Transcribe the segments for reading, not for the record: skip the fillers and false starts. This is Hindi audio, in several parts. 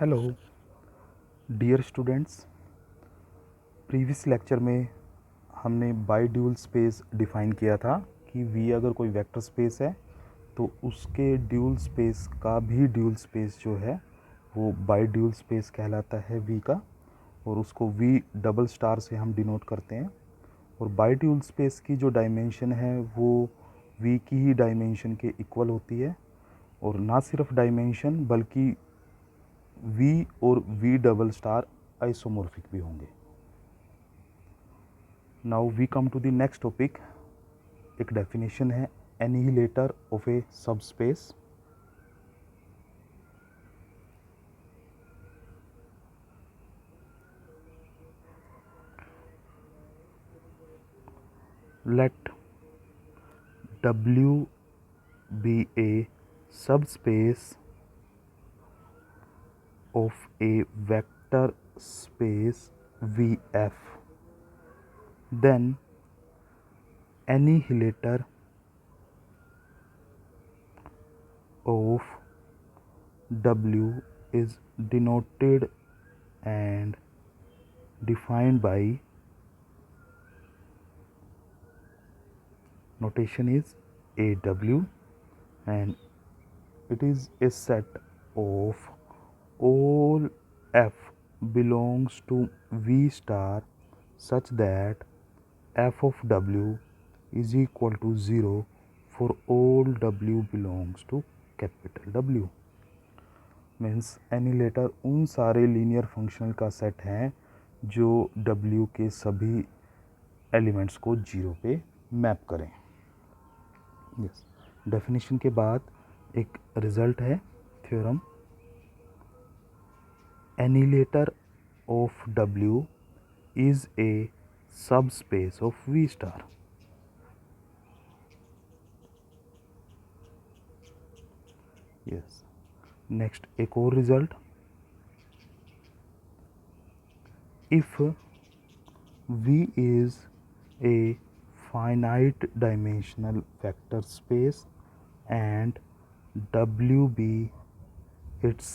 Hello dear students. Previous lecture में हमने बाई ड्यूल स्पेस डिफ़ाइन किया था कि वी अगर कोई वेक्टर स्पेस है तो उसके ड्यूल स्पेस का भी ड्यूल स्पेस जो है वो बाई ड्यूल स्पेस कहलाता है वी का, और उसको वी डबल स्टार से हम डिनोट करते हैं। और बाई ड्यूल स्पेस की जो डायमेंशन है वो वी की ही डायमेंशन के इक्वल होती है, और ना सिर्फ डायमेंशन बल्कि वी और वी डबल स्टार आइसोमॉर्फिक भी होंगे। Now we come to the next topic. एक डेफिनेशन है annihilator of a subspace. Let W be a subspace of a vector space VF, then annihilator of W is denoted and defined by notation is AW, and it is a set of all f belongs to V star such that f of W is equal to 0 for all W belongs to capital W। Means annihilator उन सारे लीनियर फंक्शनल का सेट है जो W के सभी एलिमेंट्स को 0 पे मैप करें। यस, डेफिनेशन के बाद एक रिजल्ट है theorem. Annihilator of W is a subspace of V star. Yes. Next, एक और result. If V is a finite dimensional vector space and W be its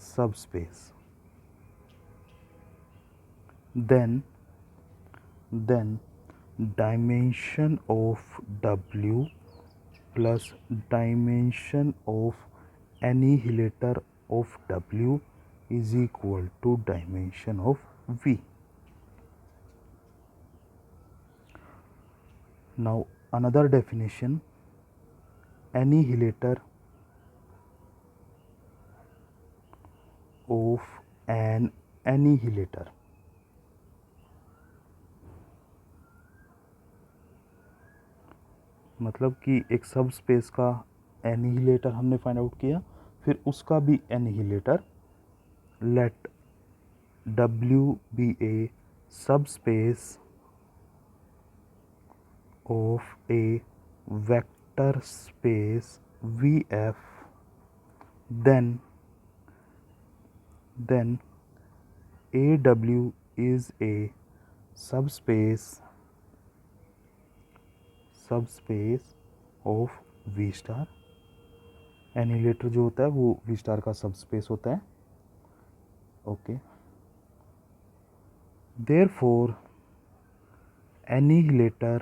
subspace, then dimension of W plus dimension of annihilator of W is equal to dimension of V. Now another definition, annihilator of an annihilator. मतलब कि एक सब स्पेस का एनिहिलेटर हमने फाइंड आउट किया, फिर उसका भी annihilator. Let W be a subspace of a vector space VF, then AW is a subspace of V star। एनिहिलेटर जो होता है वो V स्टार का सबस्पेस होता है। Okay, therefore annihilator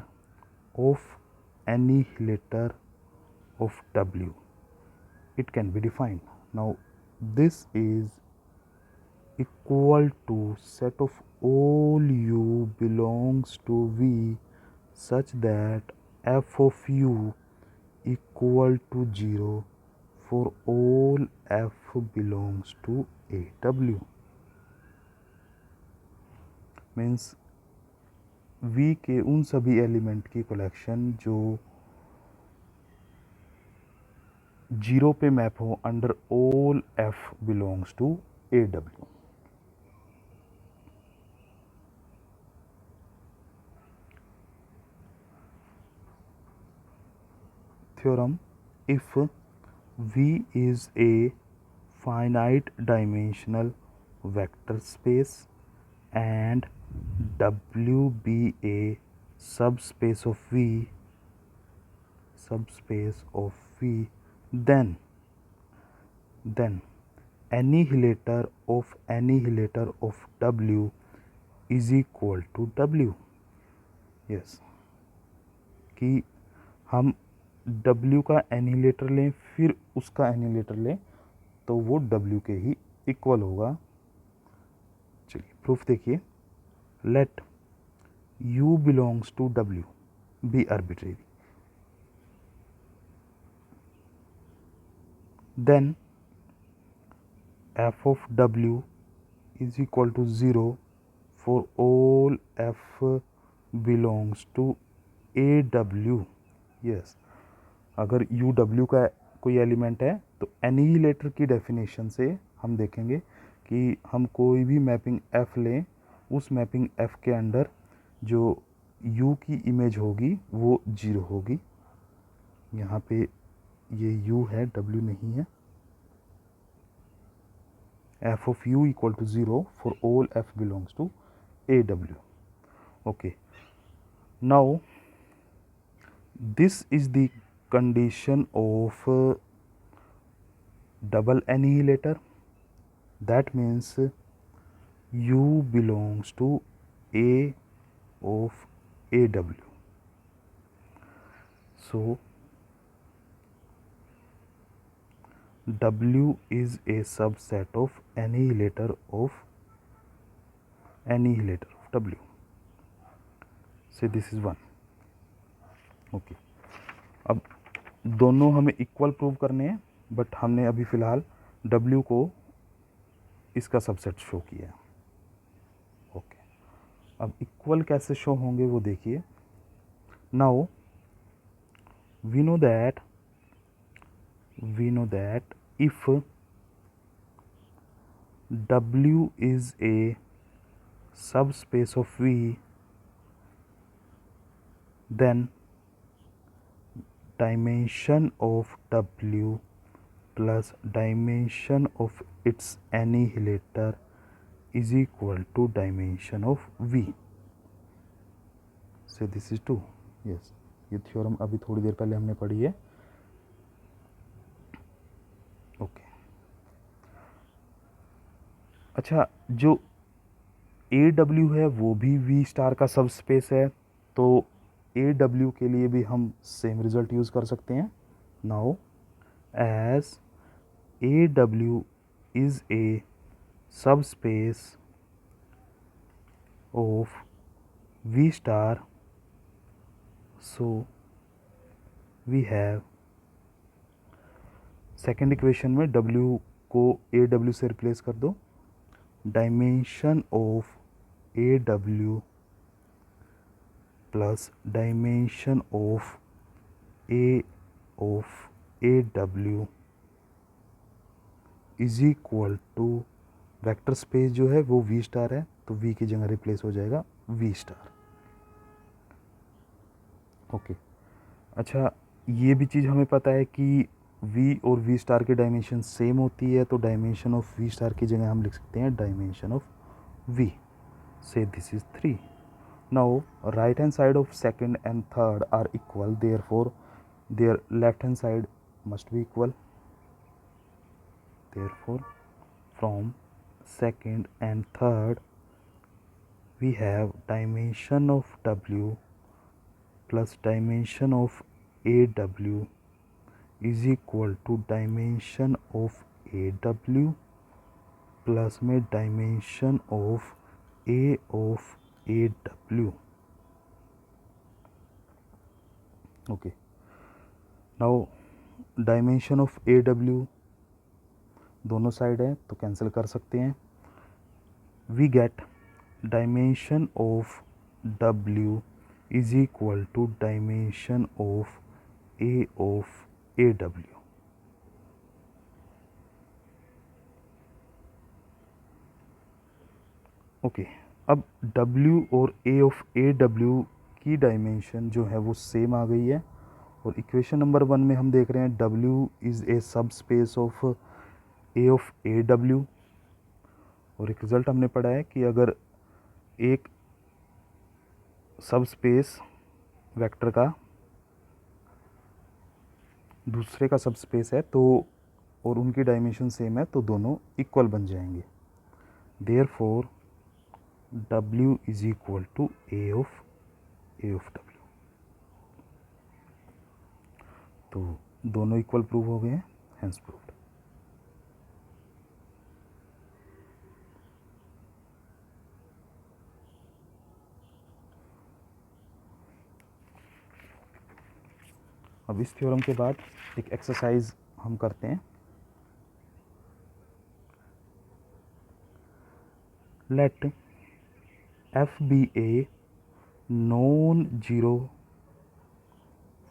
of W, it can be defined. Now this is equal to set of all U belongs to V such that f of U equal to 0 for all f belongs to AW। Means V के उन सभी एलिमेंट की कलेक्शन जो 0 पे मैप हो under all f belongs to AW। Theorem: if V is a finite dimensional vector space and W be a subspace of V, then annihilator of W is equal to W. Yes, कि हम W का एनिहिलेटर लें फिर उसका एनिहिलेटर लें तो वो W के ही इक्वल होगा। चलिए प्रूफ देखिए। Let U belongs to W be arbitrary, then f of W is equal to 0 for all f belongs to AW. Yes, अगर U W का कोई एलिमेंट है तो एनिहिलेटर की डेफिनेशन से हम देखेंगे कि हम कोई भी मैपिंग F लें, उस मैपिंग F के अंडर जो U की इमेज होगी वो 0 होगी। यहाँ पे ये U है, W नहीं है। f of U equal to 0 for all f belongs to AW. Okay, now this is the condition of double annihilator. That means U belongs to A of AW. So W is a subset of annihilator of W. Say this is 1. Okay, अब दोनों हमें इक्वल प्रूव करने हैं, बट हमने अभी फ़िलहाल W को इसका सबसेट शो किया है। ओके, अब इक्वल कैसे शो होंगे वो देखिए। Now we know that if W is a subspace of V, then dimension of W plus dimension of its annihilator is equal to dimension of V. Say this is 2. Yes, ये थ्योरम अभी थोड़ी देर पहले हमने पढ़ी है। ओके, अच्छा, जो AW है वो भी V स्टार का सब स्पेस है, तो AW के लिए भी हम सेम रिजल्ट यूज़ कर सकते हैं। Now as AW is a subspace of V star, so we have second equation में W को AW से रिप्लेस कर दो, dimension of AW plus dimension of AW is equal to vector space जो है वो V स्टार है, तो V की जगह रिप्लेस हो जाएगा V स्टार। ओके, अच्छा, ये भी चीज़ हमें पता है कि V और V स्टार की डायमेंशन सेम होती है, तो डायमेंशन ऑफ V स्टार की जगह हम लिख सकते हैं dimension of V। Say this is 3। Now right hand side of second and third are equal, therefore their left hand side must be equal. Therefore, from second and third, we have dimension of W plus dimension of AW is equal to dimension of AW plus में dimension of AW. Okay, now dimension of AW दोनों साइड है तो कैंसिल कर सकते हैं। We get dimension of W is equal to dimension of AW। Okay, अब W और AW की डायमेंशन जो है वो सेम आ गई है, और इक्वेशन नंबर 1 में हम देख रहे हैं W इज़ ए सब स्पेस ऑफ AW, और एक रिज़ल्ट हमने पढ़ा है कि अगर एक सब स्पेस वेक्टर का दूसरे का सब स्पेस है तो और उनकी डायमेंशन सेम है तो दोनों इक्वल बन जाएंगे। Therefore W is equal to A of W। तो दोनों इक्वल प्रूव हो गए हैं, हेंस प्रूव्ड। अब इस थ्योरम के बाद एक एक्सरसाइज हम करते हैं। Let f be a non-zero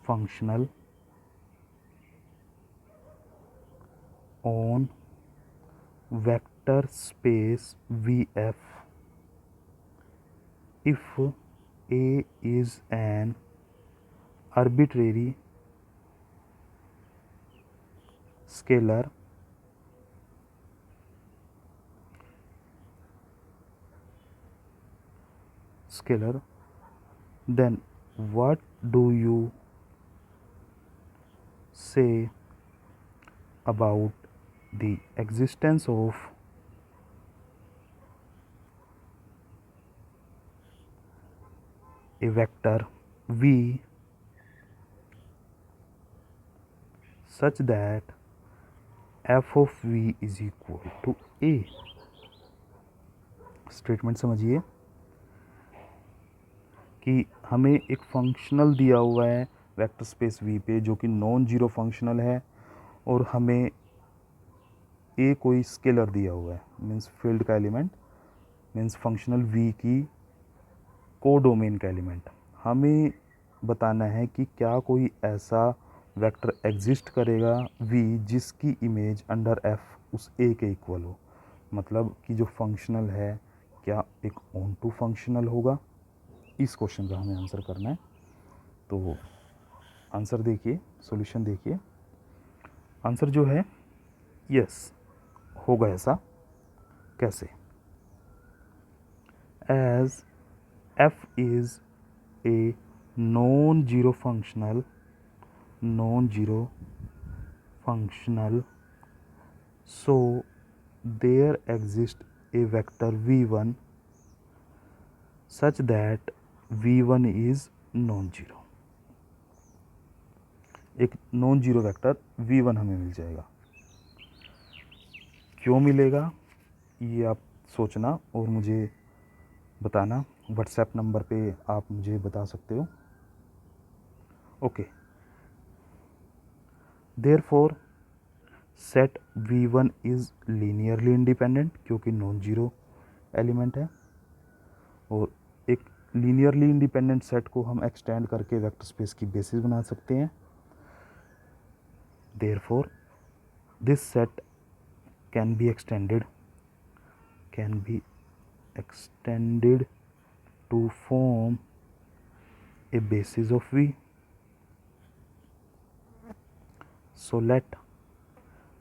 functional on vector space Vf if a is an arbitrary scalar then what do you say about the existence of a vector v such that f of v is equal to a। Statement समझिए कि हमें एक फंक्शनल दिया हुआ है वेक्टर स्पेस v पे जो कि नॉन जीरो फंक्शनल है, और हमें a कोई स्केलर दिया हुआ है, मीन्स फील्ड का एलिमेंट, मीन्स फंक्शनल v की कोडोमेन का एलिमेंट। हमें बताना है कि क्या कोई ऐसा वेक्टर एग्जिस्ट करेगा v जिसकी इमेज अंडर f उस a के इक्वल हो, मतलब कि जो फंक्शनल है क्या एक ऑन टू फंक्शनल होगा। इस क्वेश्चन का हमें आंसर करना है। तो आंसर देखिए, सॉल्यूशन देखिए। आंसर जो है यस होगा ऐसा। कैसे? As f is a non zero functional so there exists a vector v1 such that v1 is non-zero। एक नॉन जीरो वेक्टर v1 हमें मिल जाएगा। क्यों मिलेगा ये आप सोचना और मुझे बताना। व्हाट्सएप नंबर पे आप मुझे बता सकते हो। Okay, therefore set v1 is linearly independent, क्योंकि नॉन जीरो एलिमेंट है, और एक लीनियरली इंडिपेंडेंट सेट को हम एक्सटेंड करके वेक्टर स्पेस की बेसिस बना सकते हैं। Therefore this set can be extended to form a basis of V। So let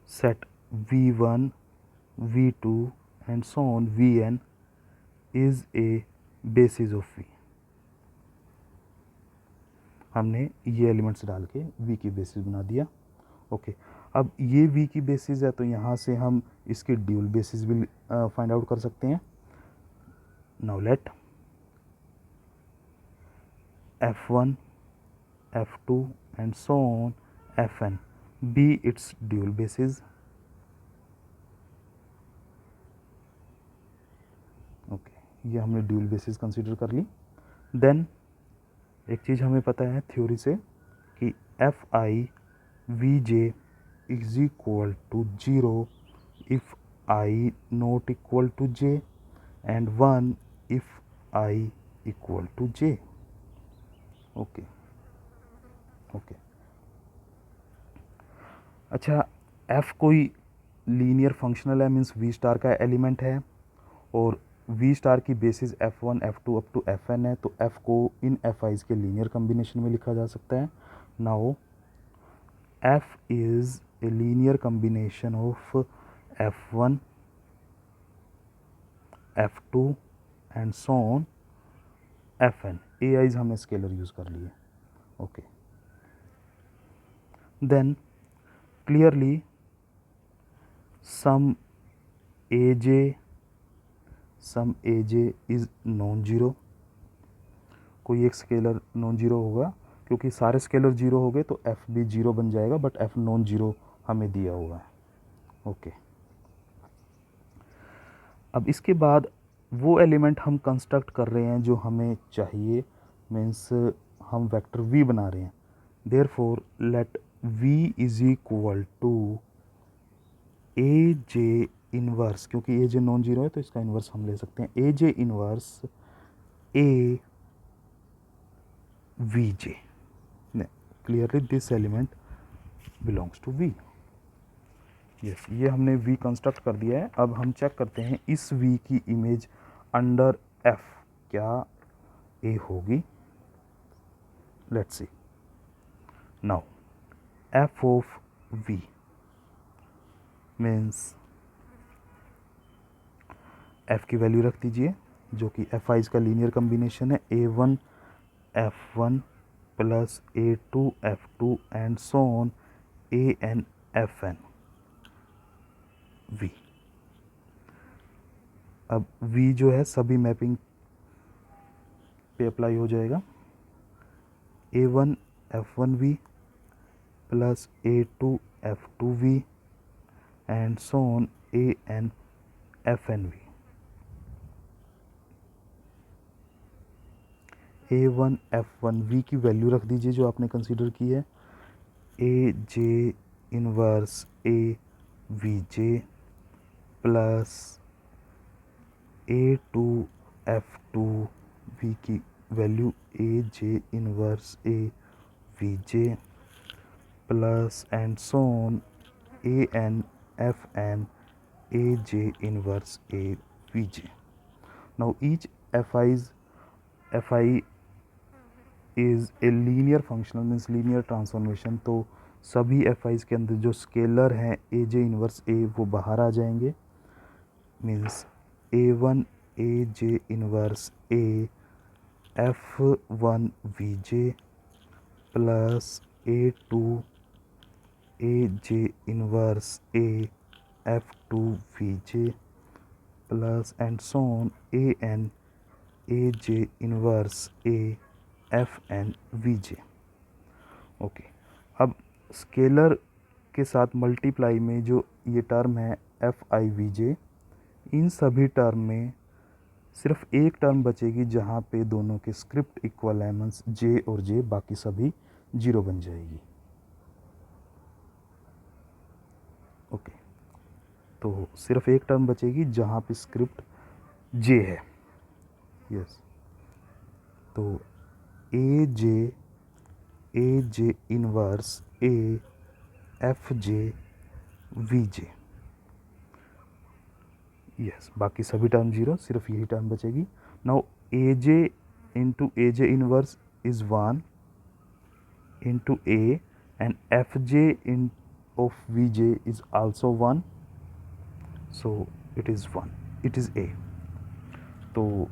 set V1, V2 and so on Vn is a basis of V। हमने ये एलिमेंट्स डाल के V की बेसिस बना दिया। ओके, अब ये V की बेसिस है तो यहाँ से हम इसकी ड्यूल बेसिस भी फाइंड आउट कर सकते हैं। Now let f1, f2 and so on fn be its dual basis। Okay, ये हमने ड्यूल बेसिस कंसीडर कर ली। देन एक चीज़ हमें पता है थ्योरी से कि F I V J is equal to 0 if I not equal to J and 1 if I equal to J. Okay okay, अच्छा, f कोई लीनियर फंक्शनल है, मीन्स v स्टार का एलिमेंट है, और v स्टार की basis f1 f2 up to fn है, तो f को इन fi's के लीनियर कम्बिनेशन में लिखा जा सकता है। Now f is a linear combination of f1 f2 and so on fn। ai's हमने स्केलर यूज़ कर लिए। Okay, then clearly some aj is non zero, कोई एक स्केलर नॉन जीरो होगा, क्योंकि सारे स्केलर जीरो हो गए तो f भी जीरो बन जाएगा, बट f नॉन जीरो हमें दिया हुआ है। ओके, अब इसके बाद वो एलिमेंट हम कंस्ट्रक्ट कर रहे हैं जो हमें चाहिए, मीन्स हम वेक्टर v बना रहे हैं। Therefore let v is equal to A J inverse, क्योंकि ए जे नॉन जीरो है तो इसका इनवर्स हम ले सकते हैं, A J inverse A V J. Clearly this element belongs to v। Yes, ये हमने v कंस्ट्रक्ट कर दिया है। अब हम चेक करते हैं इस v की इमेज अंडर f क्या a होगी। Let's see now f of v means f की वैल्यू रख दीजिए, जो कि एफ आइज का लीनियर कम्बिनेशन है, a1 f1 plus a2 f2 and so on an fn v। अब v जो है सभी मैपिंग पे अप्लाई हो जाएगा, a1 f1v plus a2 f2v and so on an fnv। a1 f1v की वैल्यू रख दीजिए जो आपने कंसीडर की है, A J inverse A V J plus a2 f2 v की value A J inverse A V J plus and so on an fn A J inverse A V J. Now each fi is a linear functional means linear transformation, तो सभी एफ आईज के अंदर जो स्केलर हैं ए जे इनवर्स ए वो बाहर आ जाएंगे, means a1 A J inverse A f1 V J plus a2 A J inverse A f2 V J plus and so on an A J inverse A F N V J. Okay, अब स्केलर के साथ मल्टीप्लाई में जो ये टर्म है एफ आई वी जे, इन सभी टर्म में सिर्फ एक टर्म बचेगी जहाँ पे दोनों के स्क्रिप्ट इक्वल है, मीन्स जे और जे, बाकी सभी जीरो बन जाएगी। ओके, तो सिर्फ एक टर्म बचेगी जहाँ पे स्क्रिप्ट जे है। यस, तो A J inverse A F J V J. Yes, बाकी सभी टर्म जीरो, सिर्फ यही टर्म बचेगी। Now A J into A J inverse is 1 into A and F J in of V J is also 1, so it is 1, it is A. तो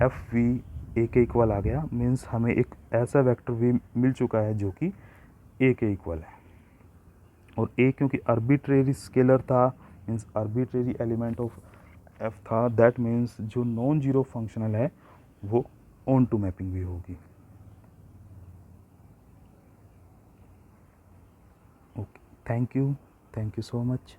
एफ वी ए के इक्वल आ गया, मीन्स हमें एक ऐसा वेक्टर वी मिल चुका है जो कि ए के इक्वल है। और ए क्योंकि आर्बिट्रेरी स्केलर था, means arbitrary element of F था, दैट मीन्स जो नॉन जीरो फंक्शनल है वो ऑन टू मैपिंग भी होगी। Okay, thank you so much.